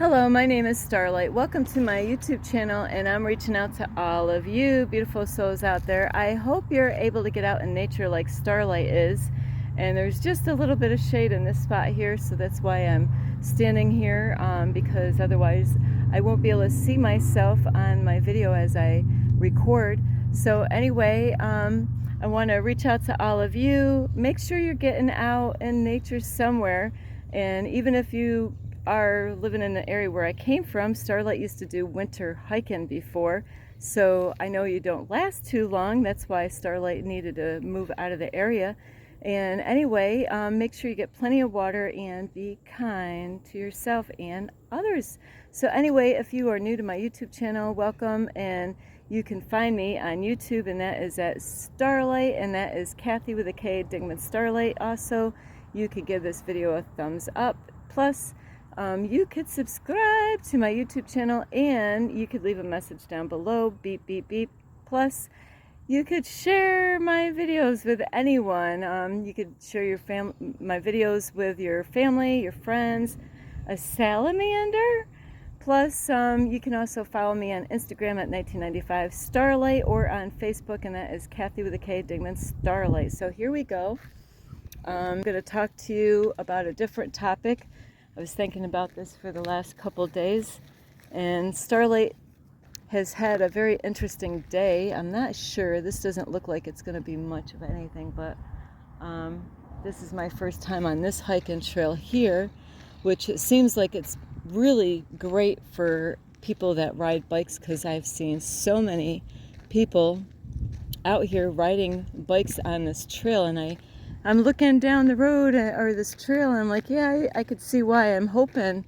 Hello, my name is Starlight. Welcome to my YouTube channel, and I'm reaching out to all of you beautiful souls out there. I hope you're able to get out in nature like Starlight is. And there's just a little bit of shade in this spot here, so that's why I'm standing here, because otherwise I won't be able to see myself on my video as I record. So anyway, I want to reach out to all of you. Make sure you're getting out in nature somewhere, and even if you are living in the area where I came from, Starlight used to do winter hiking before, so I know you don't last too long. That's why Starlight needed to move out of the area. And anyway, make sure you get plenty of water and be kind to yourself and others. So anyway, if you are new to my YouTube channel, welcome, and you can find me on YouTube, and that is at Starlight, and that is Kathy with a K, Dingman Starlight. Also, you could give this video a thumbs up, plus you could subscribe to my YouTube channel, and you could leave a message down below, beep, beep, beep. Plus, you could share my videos with anyone. You could share my videos with your family, your friends, a salamander. Plus, you can also follow me on Instagram at 1995 Starlight, or on Facebook, and that is Kathy with a K, Dingman Starlight. So here we go. I'm going to talk to you about a different topic. I was thinking about this for the last couple days, and Starlight has had a very interesting day. I'm not sure, this doesn't look like it's going to be much of anything, but this is my first time on this hiking trail here, which it seems like it's really great for people that ride bikes, because I've seen so many people out here riding bikes on this trail, and I'm looking down the road, or this trail, and I'm like, yeah, I could see why. I'm hoping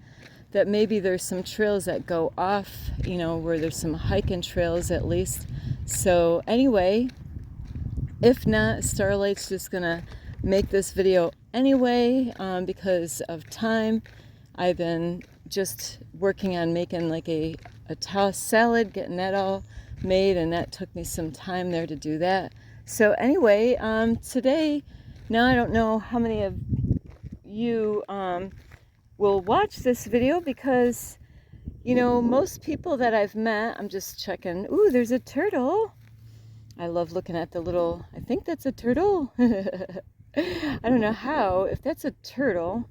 that maybe there's some trails that go off, where there's some hiking trails at least. So anyway, if not, Starlight's just gonna make this video anyway, because of time. I've been just working on making like a tossed salad, getting that all made, and that took me some time there to do that. So anyway, today, now I don't know how many of you will watch this video, because most people that I've met, I'm just checking. Ooh, there's a turtle. I love looking at the little, I think that's a turtle. I don't know how, if that's a turtle,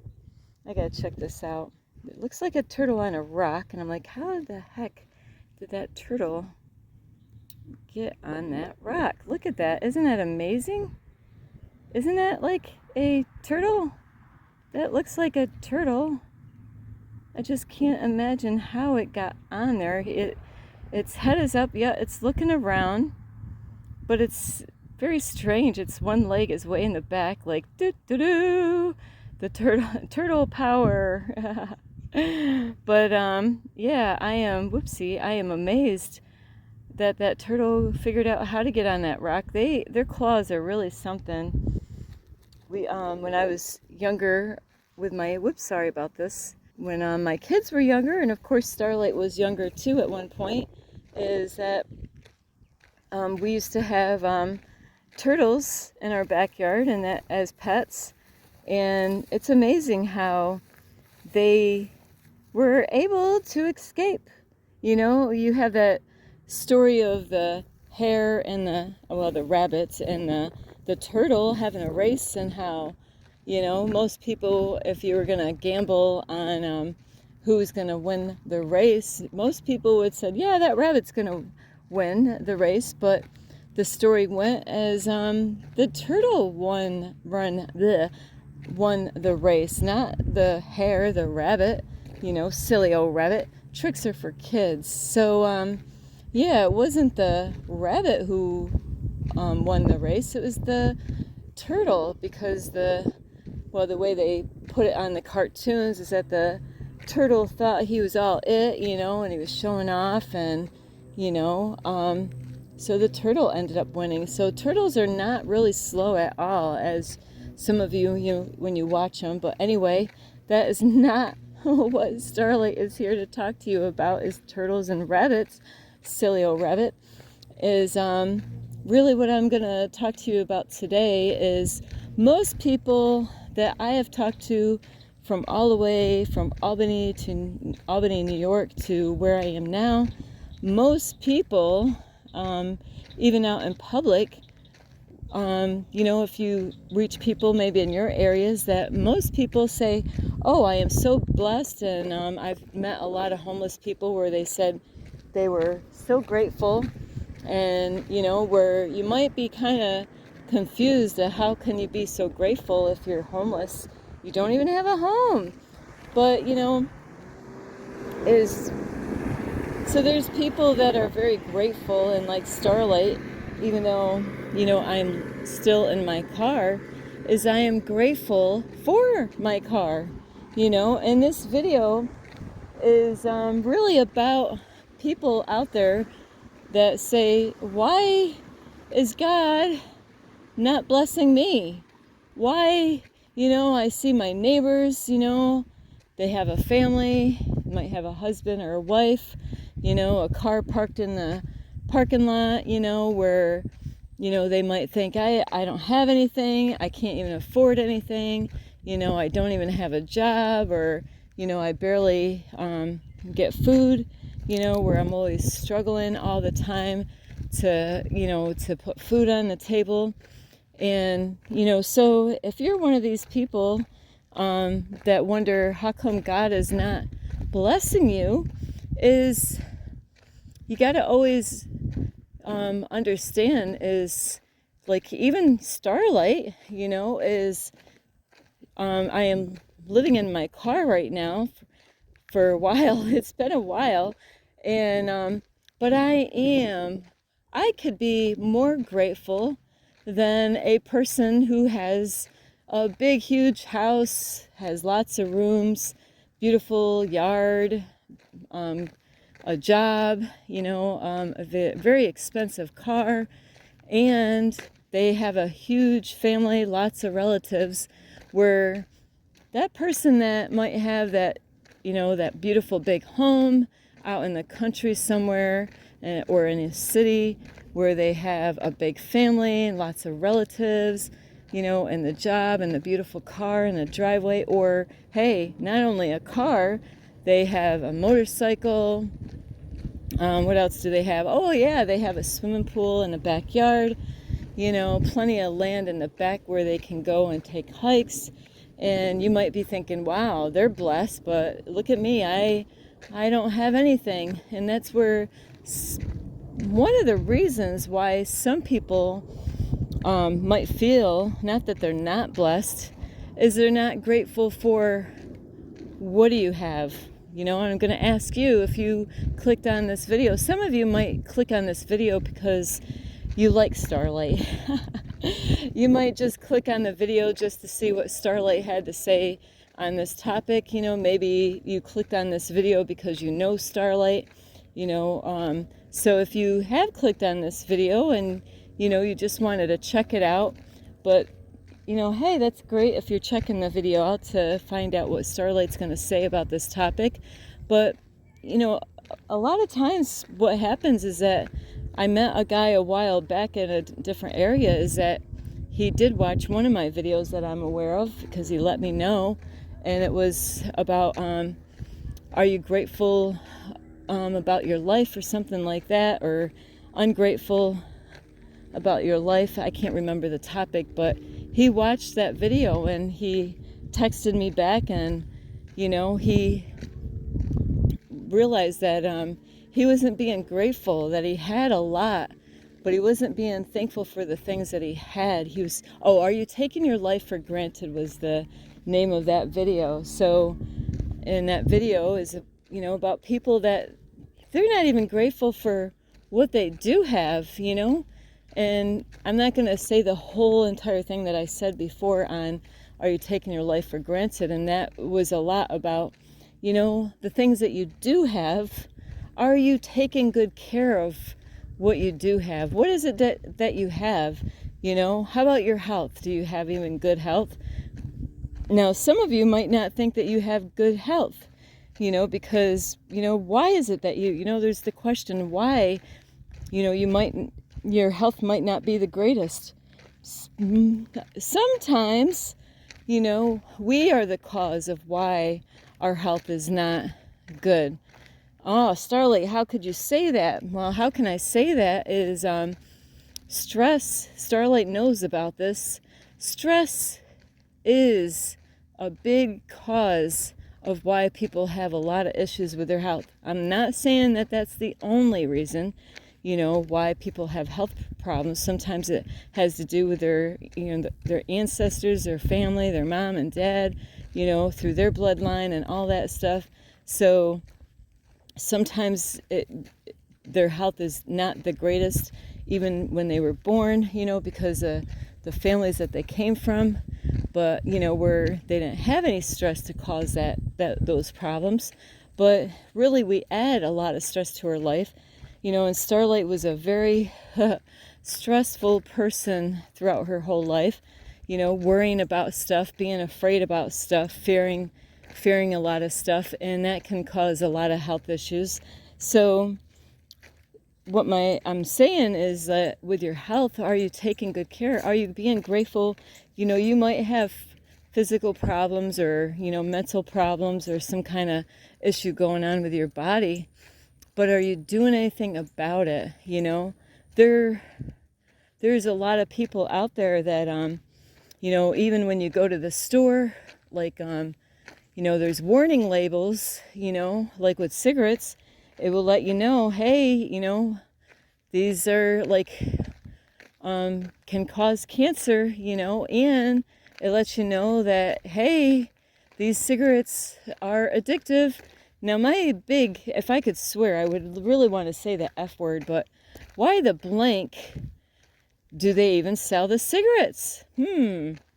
I gotta check this out. It looks like a turtle on a rock, and I'm like, how the heck did that turtle get on that rock? Look at that. Isn't that amazing? Isn't that like a turtle? That looks like a turtle. I just can't imagine how it got on there. Its head is up. Yeah, it's looking around, but it's very strange. Its one leg is way in the back, like doo doo doo. The turtle power. But yeah, I am amazed that turtle figured out how to get on that rock. Their claws are really something. When I was younger with my, sorry about this. When my kids were younger, and of course Starlight was younger too at one point, is that we used to have turtles in our backyard, and that as pets. And it's amazing how they were able to escape. You have that story of the hare and the rabbits and the turtle having a race, and how, most people, if you were going to gamble on who's going to win the race, most people would say, yeah, that rabbit's going to win the race. But the story went as the turtle won the race, not the hare, the rabbit. Silly old rabbit. Tricks are for kids. So yeah, it wasn't the rabbit who won the race. It was the turtle, because the way they put it on the cartoons is that the turtle thought he was all it, and he was showing off, and so the turtle ended up winning. So turtles are not really slow at all, as some of you, when you watch them. But anyway, that is not what Starlight is here to talk to you about, is turtles and rabbits. Silly old rabbit. Is really what I'm going to talk to you about today. Is most people that I have talked to from all the way from Albany, New York, to where I am now, most people, even out in public, if you reach people maybe in your areas, that most people say, oh, I am so blessed. And I've met a lot of homeless people where they said they were so grateful. And, where you might be kind of confused at how can you be so grateful if you're homeless? You don't even have a home. But, so there's people that are very grateful, and like Starlight, even though, I'm still in my car, is I am grateful for my car, and this video is really about people out there that say, why is God not blessing me? Why, I see my neighbors, they have a family, might have a husband or a wife, a car parked in the parking lot, where, they might think, I don't have anything, I can't even afford anything, I don't even have a job, or, I barely get food, where I'm always struggling all the time to put food on the table. And, so if you're one of these people that wonder how come God is not blessing you, is you got to always understand is, like, even Starlight, is I am living in my car right now for a while. It's been a while. And but I could be more grateful than a person who has a big, huge house, has lots of rooms, beautiful yard, a job, a very expensive car, and they have a huge family, lots of relatives, where that person that might have that, that beautiful big home out in the country somewhere, or in a city where they have a big family and lots of relatives, and the job and the beautiful car and the driveway, or, hey, not only a car, they have a motorcycle. What else do they have? Oh, yeah, they have a swimming pool in the backyard, plenty of land in the back where they can go and take hikes. And you might be thinking, wow, they're blessed, but look at me, I don't have anything. And that's where one of the reasons why some people might feel, not that they're not blessed, is they're not grateful for what do you have. And I'm going to ask you, if you clicked on this video, some of you might click on this video because you like Starlight. You might just click on the video just to see what Starlight had to say on this topic. Maybe you clicked on this video because you know Starlight. So if you have clicked on this video and you just wanted to check it out, but hey, that's great if you're checking the video out to find out what Starlight's going to say about this topic. But a lot of times what happens is that I met a guy a while back in a different area, is that he did watch one of my videos that I'm aware of, because he let me know, and it was about are you grateful about your life, or something like that, or ungrateful about your life. I can't remember the topic, but he watched that video and he texted me back, and he realized that he wasn't being grateful, that he had a lot, but he wasn't being thankful for the things that he had. He was, Are You Taking Your Life for Granted was the name of that video. So, and that video is, about people that they're not even grateful for what they do have, And I'm not going to say the whole entire thing that I said before on Are You Taking Your Life for Granted? And that was a lot about, the things that you do have. Are you taking good care of what you do have? What is it that you have? How about your health? Do you have even good health? Now, some of you might not think that you have good health, because, why is it that there's the question why, your health might not be the greatest. Sometimes we are the cause of why our health is not good. Oh, Starlight, how could you say that? Well, how can I say that is stress. Starlight knows about this. Stress is a big cause of why people have a lot of issues with their health. I'm not saying that that's the only reason, why people have health problems. Sometimes it has to do with their ancestors, their family, their mom and dad, through their bloodline and all that stuff. So sometimes their health is not the greatest, even when they were born, because of the families that they came from. But where they didn't have any stress to cause those problems. But really, we add a lot of stress to our life. And Starlight was a very stressful person throughout her whole life. Worrying about stuff, being afraid about stuff, fearing a lot of stuff, and that can cause a lot of health issues. So what I'm saying is that with your health, are you taking good care? Are you being grateful? You might have physical problems or, mental problems or some kind of issue going on with your body, but are you doing anything about it? There's a lot of people out there that, even when you go to the store, like, there's warning labels, like with cigarettes, it will let you know, hey, these are can cause cancer, and it lets you know that, hey, these cigarettes are addictive. Now, if I could swear, I would really want to say the F word, but why the blank do they even sell the cigarettes?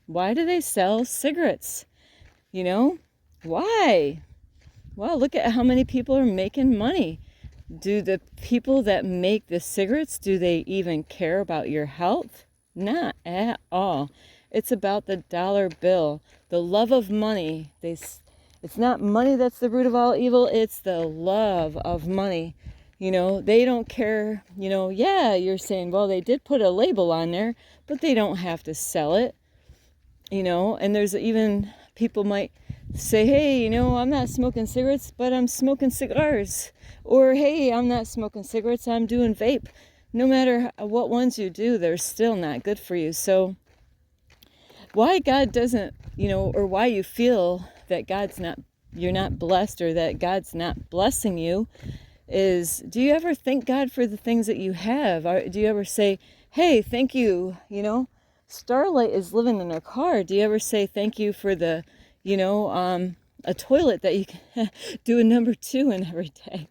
Why do they sell cigarettes? Why? Well, look at how many people are making money. Do the people that make the cigarettes, do they even care about your health? Not at all. It's about the dollar bill, the love of money. It's not money that's the root of all evil. It's the love of money. They don't care. Yeah, you're saying, well, they did put a label on there, but they don't have to sell it. And there's even people might say, hey, I'm not smoking cigarettes, but I'm smoking cigars. Or, hey, I'm not smoking cigarettes, I'm doing vape. No matter what ones you do, they're still not good for you. So why God doesn't, or why you feel that you're not blessed, or that God's not blessing you, is, do you ever thank God for the things that you have? Or do you ever say, hey, thank you, Starlight is living in a car. Do you ever say thank you for the, a toilet that you can do a number 2 in every day?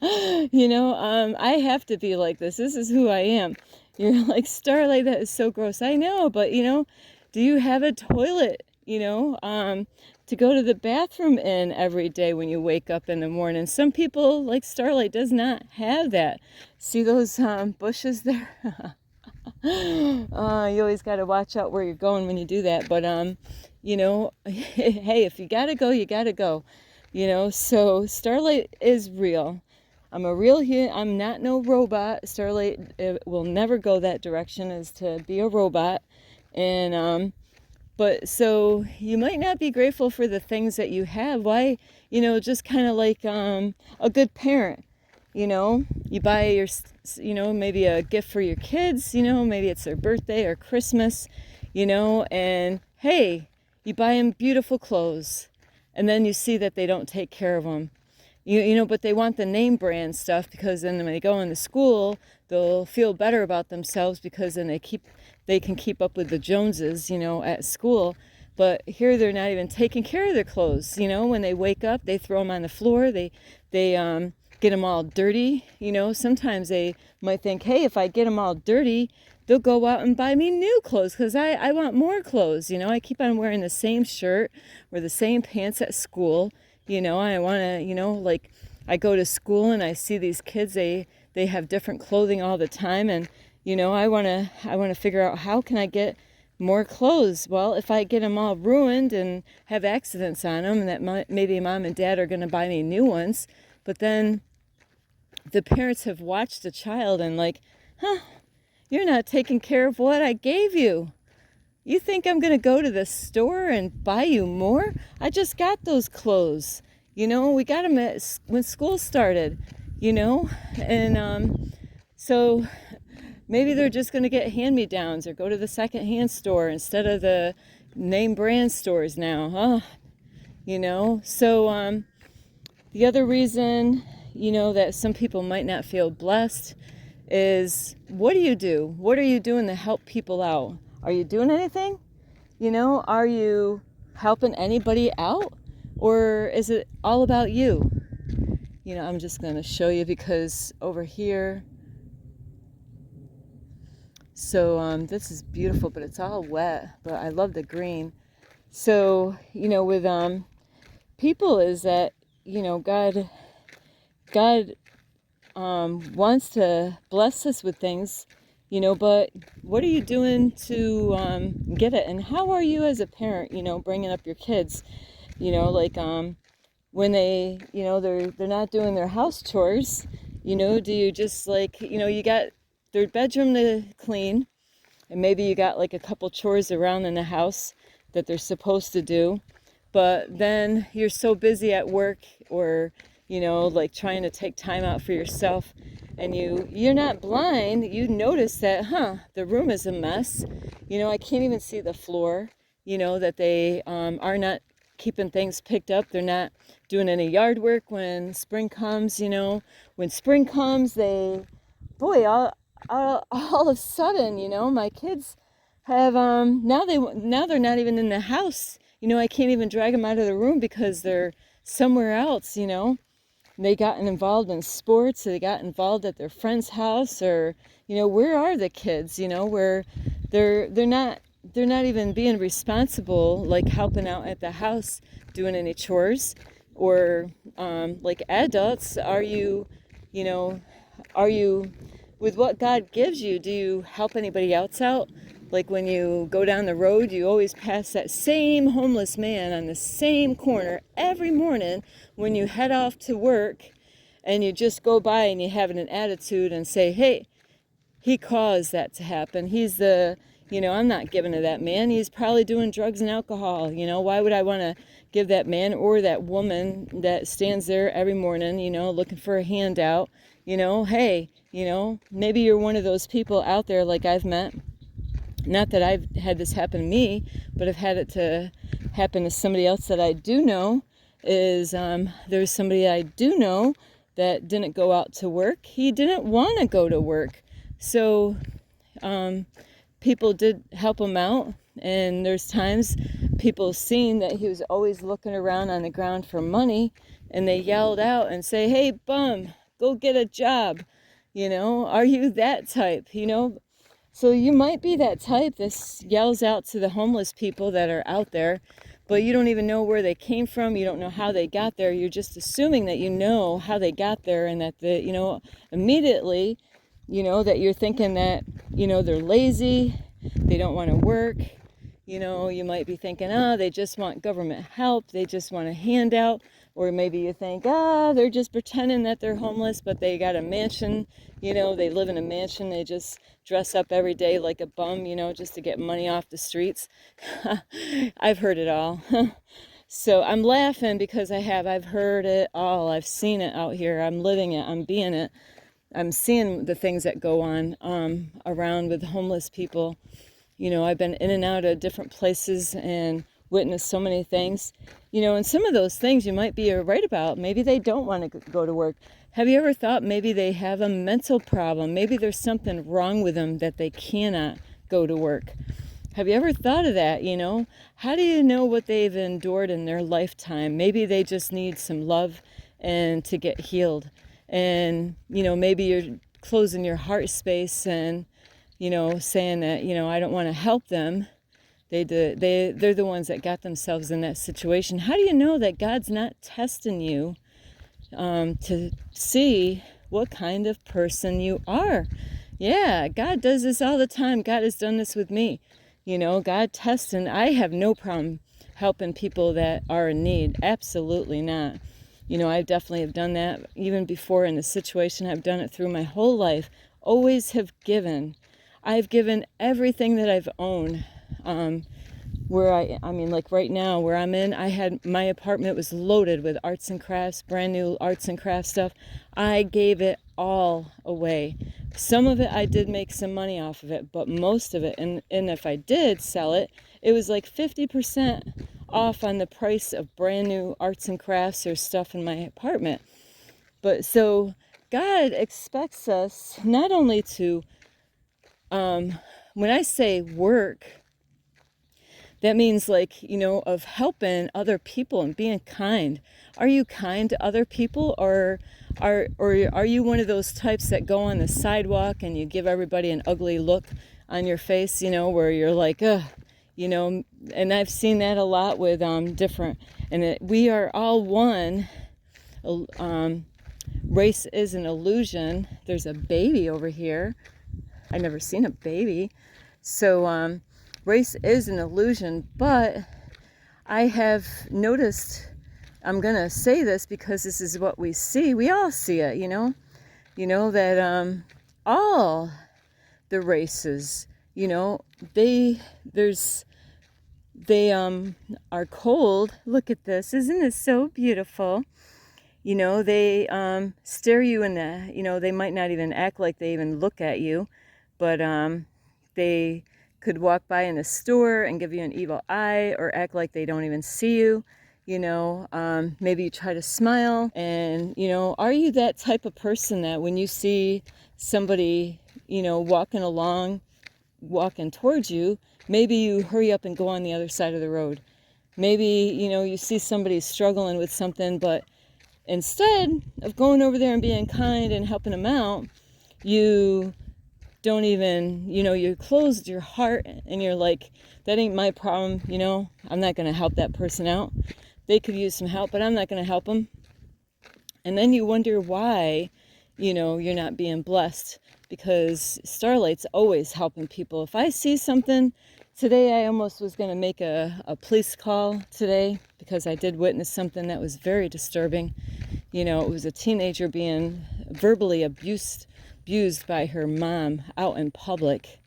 I have to be like this. This is who I am. You're like, Starlight, that is so gross. I know, but do you have a toilet, to go to the bathroom in every day when you wake up in the morning? Some people, like Starlight, does not have that. See those bushes there? You always got to watch out where you're going when you do that. But, hey, if you got to go, you got to go. So Starlight is real. I'm a real human. I'm not no robot. Starlight will never go that direction, is to be a robot. And, but so you might not be grateful for the things that you have. Why, just kind of like a good parent. You buy maybe a gift for your kids, maybe it's their birthday or Christmas, and hey, you buy them beautiful clothes, and then you see that they don't take care of them, but they want the name brand stuff, because then when they go into school, they'll feel better about themselves, because then they can keep up with the Joneses, at school. But here they're not even taking care of their clothes. When they wake up, they throw them on the floor. They get them all dirty. Sometimes they might think, hey, if I get them all dirty, they'll go out and buy me new clothes, because I want more clothes. I keep on wearing the same shirt or the same pants at school. I want to, I go to school and I see these kids, they have different clothing all the time. And, I want to figure out, how can I get more clothes? Well, if I get them all ruined and have accidents on them, that maybe mom and dad are going to buy me new ones. But then the parents have watched the child and like, you're not taking care of what I gave you. You think I'm going to go to the store and buy you more? I just got those clothes. We got them when school started, and so maybe they're just going to get hand-me-downs or go to the second-hand store instead of the name brand stores now, huh? So the other reason, that some people might not feel blessed is, what do you do? What are you doing to help people out? Are you doing anything? Are you helping anybody out? Or is it all about you? I'm just going to show you, because over here, so this is beautiful, but it's all wet, but I love the green. So, with people, is that, God wants to bless us with things, but what are you doing to get it? And how are you as a parent, bringing up your kids, like when they, they're not doing their house chores, do you just like, you got their bedroom to clean, and maybe you got like a couple chores around in the house that they're supposed to do, but then you're so busy at work, or like trying to take time out for yourself, and you're not blind. You notice that, the room is a mess. I can't even see the floor. That they are not keeping things picked up. They're not doing any yard work when spring comes. When spring comes, all of a sudden, my kids have now they're not even in the house. I can't even drag them out of the room because they're somewhere else. They got involved in sports, or they got involved at their friend's house, or where are the kids? Where they're not even being responsible, like helping out at the house, doing any chores, or like adults. Are you with what God gives you? Do you help anybody else out? Like when you go down the road, you always pass that same homeless man on the same corner every morning when you head off to work, and you just go by and you have an attitude and say, hey, he caused that to happen. He's I'm not giving to that man. He's probably doing drugs and alcohol. Why would I want to give that man or that woman that stands there every morning, looking for a handout? Hey, maybe you're one of those people out there like I've met. Not that I've had this happen to me, but I've had it to happen to somebody else that I do know. There's somebody I do know that didn't go out to work. He didn't want to go to work. So people did help him out. And there's times people seen that he was always looking around on the ground for money, and they yelled out and say, hey, bum, go get a job. Are you that type? So you might be that type that yells out to the homeless people that are out there, but you don't even know where they came from. You don't know how they got there. You're just assuming that you know how they got there, and that immediately, that you're thinking that, they're lazy, they don't want to work. You might be thinking, they just want government help. They just want a handout. Or maybe you think, they're just pretending that they're homeless, but they got a mansion. They live in a mansion. They just dress up every day like a bum, just to get money off the streets. I've heard it all. So I'm laughing because I've heard it all. I've seen it out here. I'm living it. I'm being it. I'm seeing the things that go on around with homeless people. I've been in and out of different places and witnessed so many things. And some of those things you might be right about. Maybe they don't want to go to work. Have you ever thought maybe they have a mental problem? Maybe there's something wrong with them that they cannot go to work. Have you ever thought of that? How do you know what they've endured in their lifetime? Maybe they just need some love and to get healed. And, maybe you're closing your heart space and, saying that, I don't want to help them. They're the ones that got themselves in that situation. How do you know that God's not testing you to see what kind of person you are? Yeah, God does this all the time. God has done this with me. God tests, and I have no problem helping people that are in need. Absolutely not. I definitely have done that even before in the situation. I've done it through my whole life. Always have given. I've given everything that I've owned where I mean, like right now where I'm in, my apartment was loaded with arts and crafts, brand new arts and crafts stuff. I gave it all away. Some of it I did make some money off of it, but most of it, and if I did sell it, it was like 50% off on the price of brand new arts and crafts or stuff in my apartment. But so God expects us not only to, when I say work, that means like, of helping other people and being kind. Are you kind to other people, or are you one of those types that go on the sidewalk and you give everybody an ugly look on your face, where you're like, ugh, and I've seen that a lot with different, and we are all one. Race is an illusion. There's a baby over here. I never seen a baby. So race is an illusion, but I have noticed, I'm going to say this because this is what we see. We all see it, that all the races, they are cold. Look at this. Isn't this so beautiful? They stare you in the, they might not even act like they even look at you, but they could walk by in a store and give you an evil eye or act like they don't even see you. Maybe you try to smile, and, are you that type of person that when you see somebody, walking towards you, maybe you hurry up and go on the other side of the road? Maybe, you see somebody struggling with something, but instead of going over there and being kind and helping them out, you don't even, you closed your heart and you're like, that ain't my problem, I'm not going to help that person out. They could use some help, but I'm not going to help them. And then you wonder why, you're not being blessed, because Starlight's always helping people. If I see something, today I almost was going to make a police call today because I did witness something that was very disturbing. It was a teenager being verbally abused by her mom out in public.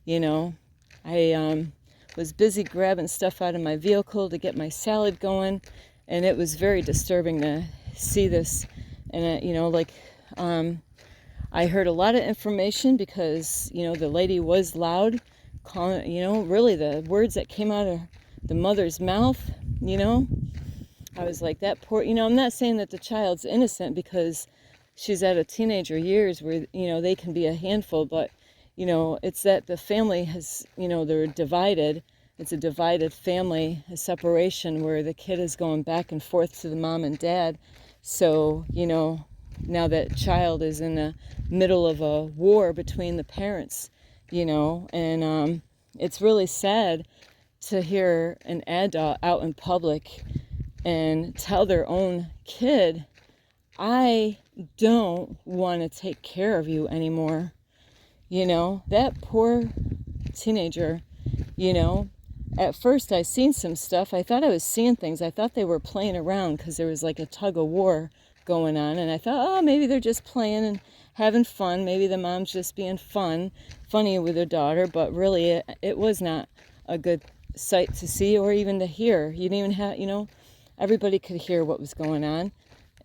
I was busy grabbing stuff out of my vehicle to get my salad going, and it was very disturbing to see this. And I heard a lot of information because the lady was loud, calling, really the words that came out of the mother's mouth. I was like, that poor, I'm not saying that the child's innocent, because she's at a teenager years where, they can be a handful, but, it's that the family has, they're divided. It's a divided family, a separation where the kid is going back and forth to the mom and dad. So, now that child is in the middle of a war between the parents, and it's really sad to hear an adult out in public and tell their own kid, I don't want to take care of you anymore. That poor teenager, at first I seen some stuff. I thought I was seeing things. I thought they were playing around because there was like a tug of war going on. And I thought, oh, maybe they're just playing and having fun. Maybe the mom's just being funny with her daughter. But really, it was not a good sight to see or even to hear. You didn't even have, everybody could hear what was going on.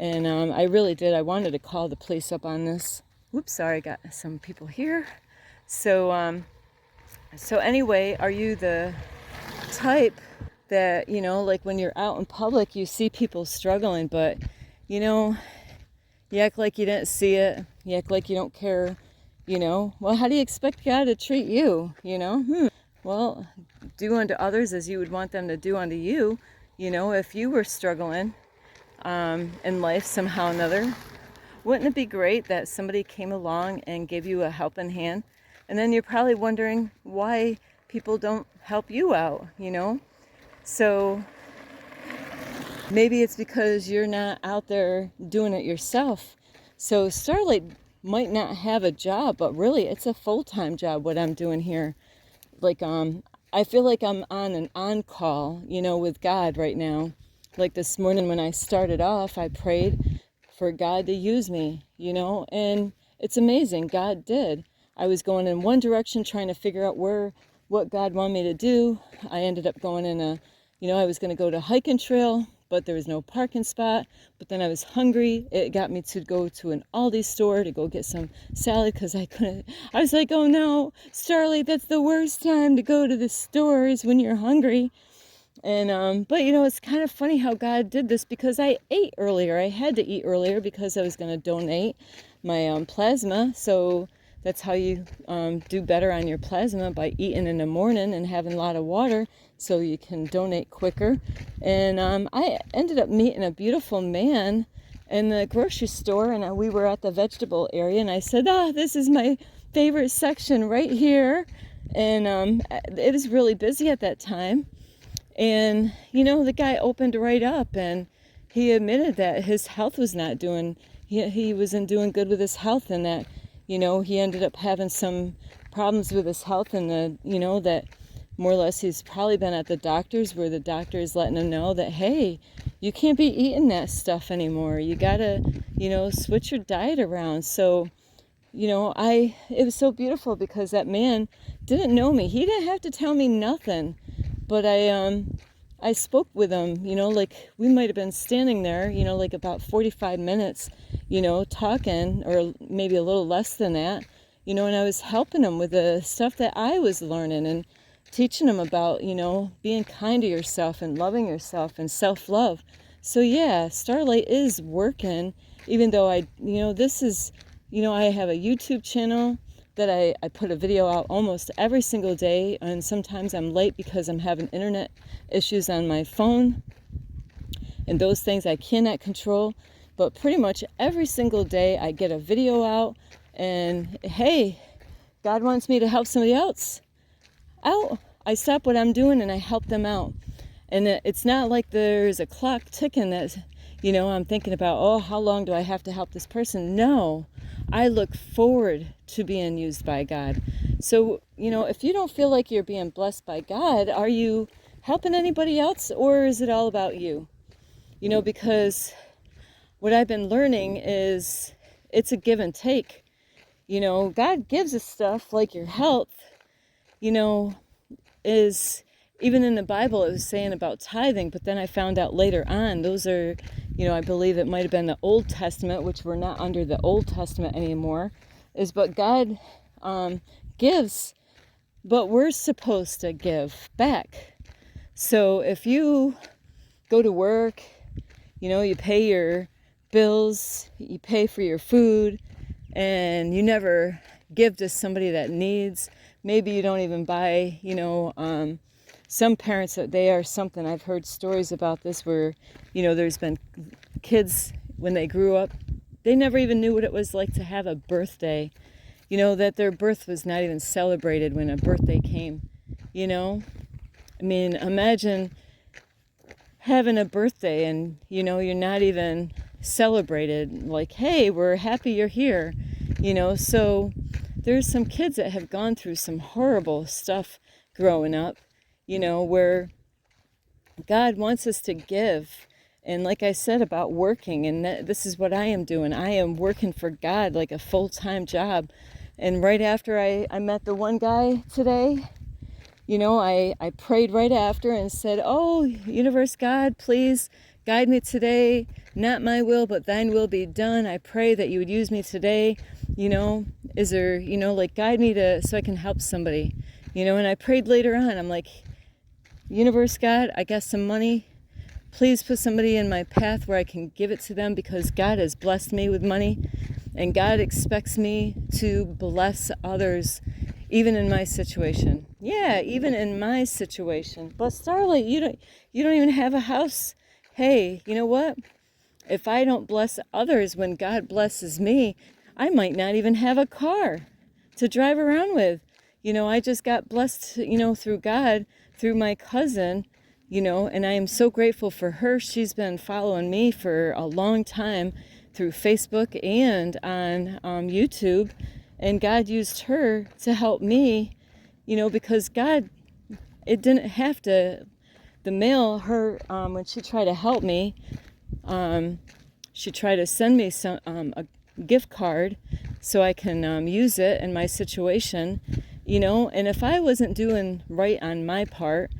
And I really did. I wanted to call the police up on this. Whoops, sorry, I got some people here. So anyway, are you the type that, like when you're out in public, you see people struggling, but, you act like you didn't see it. You act like you don't care, Well, how do you expect God to treat you, Well, do unto others as you would want them to do unto you. If you were struggling in life somehow or another, wouldn't it be great that somebody came along and gave you a helping hand? And then you're probably wondering why people don't help you out, So maybe it's because you're not out there doing it yourself. So Starlight might not have a job, but really it's a full-time job what I'm doing here. Like I feel like I'm on an on-call, with God right now. Like this morning when I started off, I prayed for God to use me, and it's amazing. God did. I was going in one direction trying to figure out where what God wanted me to do. I ended up going in I was going to go to a hiking trail, but there was no parking spot. But then I was hungry. It got me to go to an Aldi store to go get some salad because I couldn't. I was like, oh no, Starlight, that's the worst time to go to the stores when you're hungry. And but it's kind of funny how God did this, because I ate earlier. I had to eat earlier because I was going to donate my plasma. So that's how you do better on your plasma, by eating in the morning and having a lot of water so you can donate quicker. And I ended up meeting a beautiful man in the grocery store, and we were at the vegetable area, and I said, this is my favorite section right here. And it was really busy at that time. And, the guy opened right up, and he admitted that his health was not doing, he wasn't doing good with his health, and that, he ended up having some problems with his health, and that more or less he's probably been at the doctor's, where the doctor is letting him know that, hey, you can't be eating that stuff anymore. You gotta, switch your diet around. So, it was so beautiful, because that man didn't know me. He didn't have to tell me nothing. But I spoke with him, like we might have been standing there, like about 45 minutes, talking, or maybe a little less than that, and I was helping him with the stuff that I was learning, and teaching him about, being kind to yourself and loving yourself and self-love. So yeah, Starlight is working, even though this is, I have a YouTube channel that I put a video out almost every single day, and sometimes I'm late because I'm having internet issues on my phone, and those things I cannot control. But pretty much every single day I get a video out, and hey, God wants me to help somebody else out. I stop what I'm doing and I help them out. And it's not like there's a clock ticking that, I'm thinking about, oh, how long do I have to help this person? No, I look forward to being used by God. So, if you don't feel like you're being blessed by God, are you helping anybody else, or is it all about you? Because what I've been learning is it's a give and take. God gives us stuff like your health, is, even in the Bible, it was saying about tithing, but then I found out later on, those are, I believe it might have been the Old Testament, which we're not under the Old Testament anymore, is but God gives, but we're supposed to give back. So if you go to work, you pay your bills, you pay for your food, and you never give to somebody that needs, maybe you don't even buy, some parents, that they are something, I've heard stories about this where, there's been kids, when they grew up, they never even knew what it was like to have a birthday, that their birth was not even celebrated when a birthday came, I mean, imagine having a birthday and, you're not even celebrated, like, hey, we're happy you're here, so there's some kids that have gone through some horrible stuff growing up, where God wants us to give. And like I said about working, and this is what I am doing. I am working for God like a full-time job. And right after I met the one guy today, I prayed right after and said, oh, universe God, please guide me today. Not my will, but thine will be done. I pray that you would use me today. Is there, guide me so I can help somebody. And I prayed later on. I'm like, universe God, I got some money. Please put somebody in my path where I can give it to them, because God has blessed me with money, and God expects me to bless others, even in my situation. Yeah, even in my situation. But Starlight, you don't even have a house. Hey, you know what? If I don't bless others when God blesses me, I might not even have a car to drive around with. I just got blessed, through God, through my cousin, and I am so grateful for her. She's been following me for a long time through Facebook and on YouTube, and God used her to help me, because God, it didn't have to, the mail, her, when she tried to help me, she tried to send me some a gift card so I can use it in my situation, And if I wasn't doing right on my part,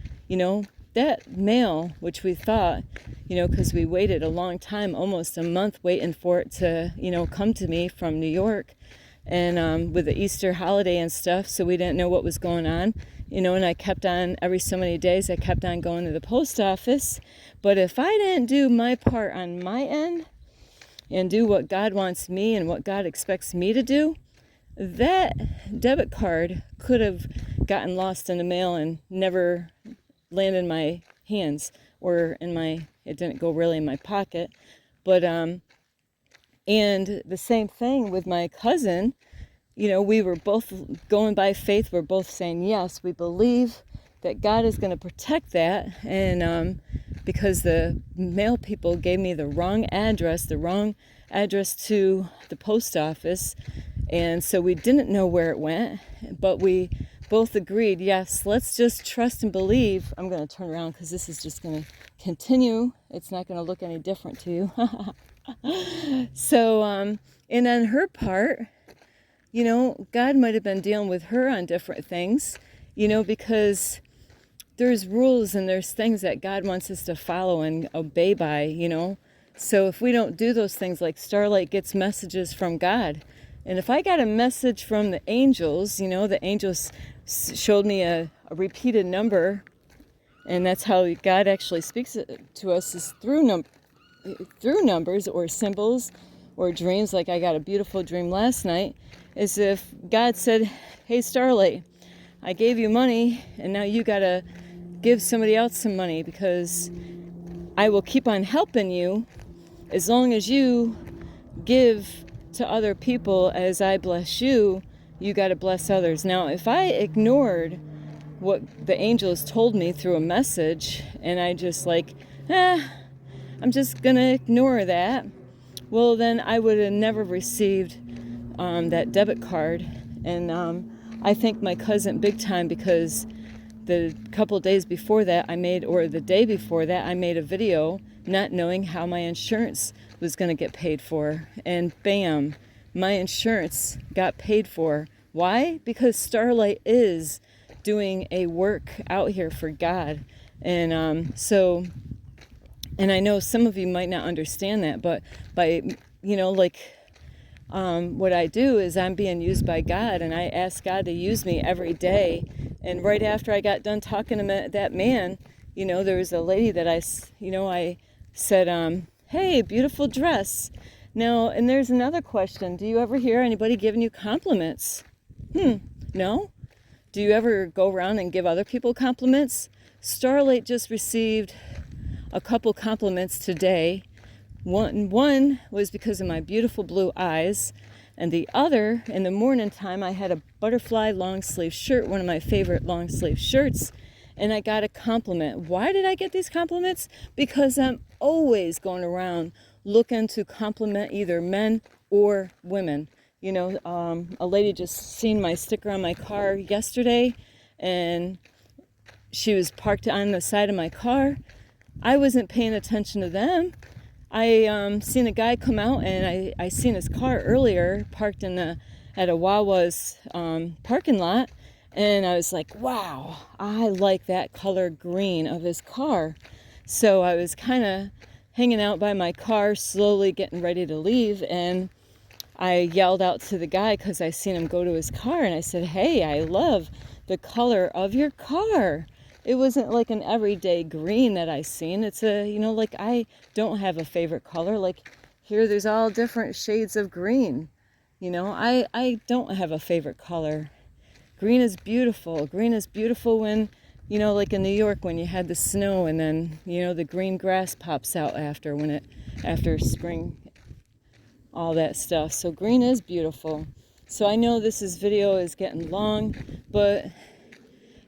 that mail, which we thought, because we waited a long time, almost a month waiting for it to, come to me from New York, and with the Easter holiday and stuff, so we didn't know what was going on, and I kept on, every so many days, I kept on going to the post office. But if I didn't do my part on my end and do what God wants me and what God expects me to do, that debit card could have gotten lost in the mail and never landed in my hands, or it didn't go really in my pocket. But and the same thing with my cousin. We were both going by faith. We're both saying, yes, we believe that God is going to protect that. And because the mail people gave me the wrong address to the post office. And so we didn't know where it went, but we both agreed, yes, let's just trust and believe. I'm going to turn around because this is just going to continue. It's not going to look any different to you. So, and on her part, God might have been dealing with her on different things, because there's rules and there's things that God wants us to follow and obey by, So if we don't do those things, like Starlight gets messages from God. And if I got a message from the angels, the angels showed me a repeated number, and that's how God actually speaks to us, is through numbers or symbols or dreams. Like I got a beautiful dream last night, as if God said, hey, Starlight, I gave you money, and now you got to give somebody else some money, because I will keep on helping you as long as you give to other people as I bless you. You got to bless others. Now, if I ignored what the angels told me through a message, and I just I'm just going to ignore that, well, then I would have never received that debit card. And I thank my cousin big time, because the couple days before that the day before that, I made a video not knowing how my insurance was going to get paid for. And bam, my insurance got paid for. Why? Because Starlight is doing a work out here for God. And and I know some of you might not understand that, but by, what I do is I'm being used by God, and I ask God to use me every day. And right after I got done talking to that man, there was a lady that I said, hey, beautiful dress. Now, and there's another question. Do you ever hear anybody giving you compliments? No? Do you ever go around and give other people compliments? Starlight just received a couple compliments today. One was because of my beautiful blue eyes, and the other, in the morning time, I had a butterfly long sleeve shirt, one of my favorite long sleeve shirts, and I got a compliment. Why did I get these compliments? Because I'm always going around looking to compliment either men or women. A lady just seen my sticker on my car yesterday, and she was parked on the side of my car. I wasn't paying attention to them. I seen a guy come out, and I seen his car earlier parked at a Wawa's parking lot, and I was like, wow, I like that color green of his car. So I was kind of hanging out by my car, slowly getting ready to leave, and I yelled out to the guy because I seen him go to his car, and I said, hey, I love the color of your car. It wasn't like an everyday green that I seen. It's I don't have a favorite color. Like here, there's all different shades of green. I don't have a favorite color. Green is beautiful. Green is beautiful when, like in New York, when you had the snow, and then, the green grass pops out after spring, all that stuff. So green is beautiful. So I know this video is getting long, but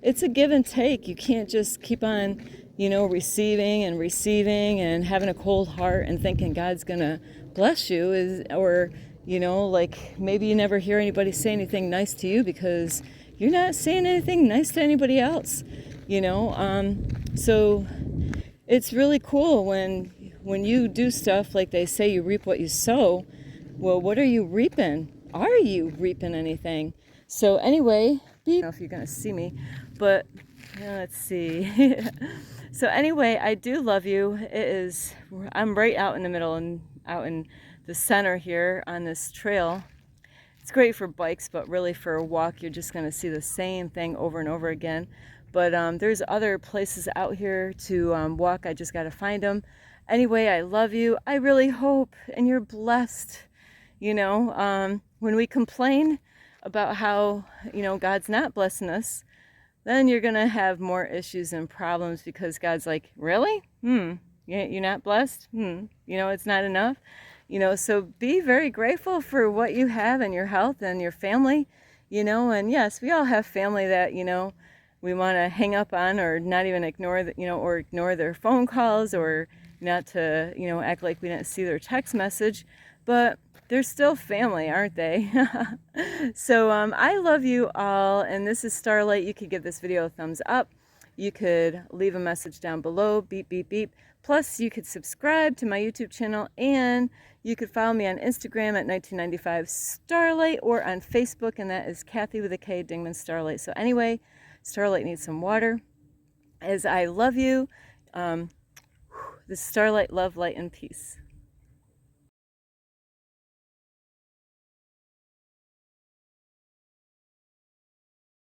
it's a give and take. You can't just keep on, receiving and having a cold heart and thinking God's gonna bless you, or maybe you never hear anybody say anything nice to you because you're not saying anything nice to anybody else. So it's really cool when you do stuff like they say, you reap what you sow. Well, what are you reaping? Are you reaping anything? So anyway, don't know if you're gonna see me, but let's see. So anyway, I do love you. I'm right out in the middle and out in the center here on this trail. It's great for bikes, but really for a walk, you're just gonna see the same thing over and over again. But there's other places out here to walk. I just gotta find them. Anyway, I love you. I really hope, and you're blessed. You know, when we complain about how, you know, God's not blessing us, then you're gonna have more issues and problems because God's like, really? You're not blessed? You know, it's not enough? You know, so be very grateful for what you have and your health and your family, you know, and yes, we all have family that, you know, we want to hang up on or not even ignore, you know, or ignore their phone calls or not to, you know, act like we didn't see their text message, but they're still family, aren't they? So I love you all, and this is Starlight. You could give this video a thumbs up. You could leave a message down below, beep, beep, beep. Plus, you could subscribe to my YouTube channel, and you could follow me on Instagram at 1995 Starlight, or on Facebook, and that is Kathy with a K, Dingman Starlight. So anyway, Starlight needs some water. As I love you, this is Starlight, love, light, and peace.